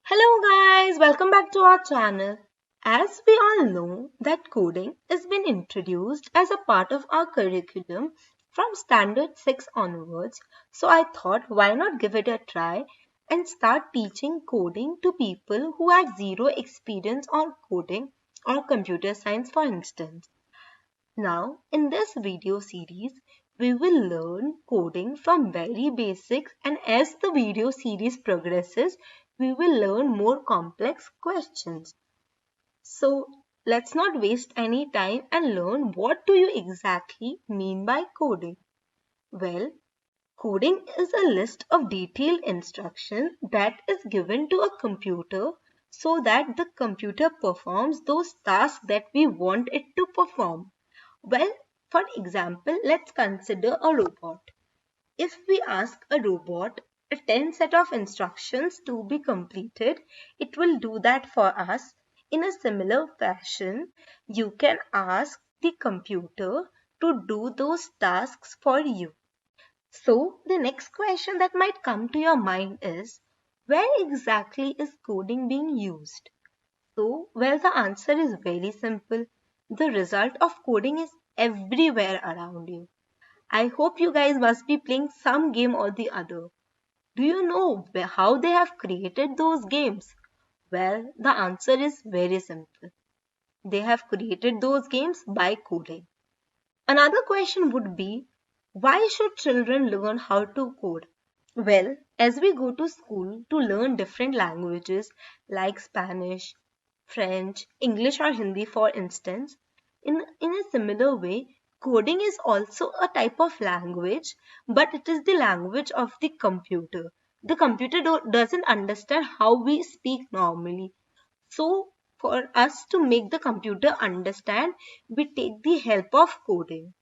Hello guys, welcome back to our channel. As we all know that coding has been introduced as a part of our curriculum from standard 6 onwards, so I thought why not give it a try and start teaching coding to people who have zero experience on coding or computer science for instance. Now, in this video series, we will learn coding from very basics, and as the video series progresses, we will learn more complex questions. So, let's not waste any time and learn what do you exactly mean by coding. Well, coding is a list of detailed instructions that is given to a computer so that the computer performs those tasks that we want it to perform. Well, for example, let's consider a robot. If we ask a robot a 10 set of instructions to be completed, it will do that for us. In a similar fashion, you can ask the computer to do those tasks for you. So, the next question that might come to your mind is, where exactly is coding being used? So, well, the answer is very simple. The result of coding is everywhere around you. I hope you guys must be playing some game or the other. Do you know how they have created those games? Well, the answer is very simple. They have created those games by coding. Another question would be, why should children learn how to code? Well, as we go to school to learn different languages like Spanish, French, English or Hindi for instance, in a similar way, coding is also a type of language, but it is the language of the computer. The computer doesn't understand how we speak normally. So, for us to make the computer understand, we take the help of coding.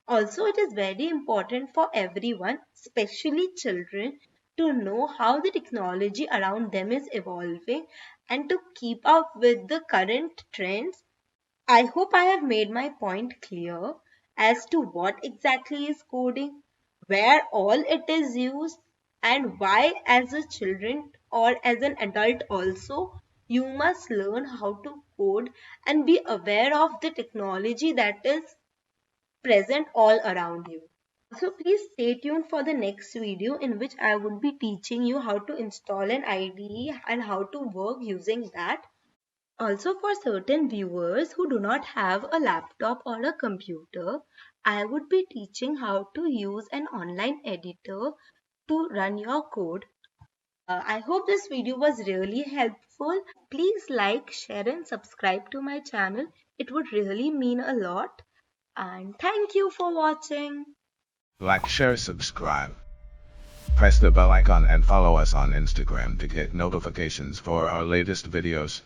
Also, it is very important for everyone, especially children, to know how the technology around them is evolving and to keep up with the current trends. I hope I have made my point clear as to what exactly is coding, where all it is used, and why as a children or as an adult also you must learn how to code and be aware of the technology that is present all around you. So please stay tuned for the next video in which I would be teaching you how to install an IDE and how to work using that. Also, for certain viewers who do not have a laptop or a computer, I would be teaching how to use an online editor to run your code. I hope this video was really helpful. Please like, share and subscribe to my channel. It would really mean a lot. And thank you for watching. Like, share, subscribe. Press the bell icon and follow us on Instagram to get notifications for our latest videos.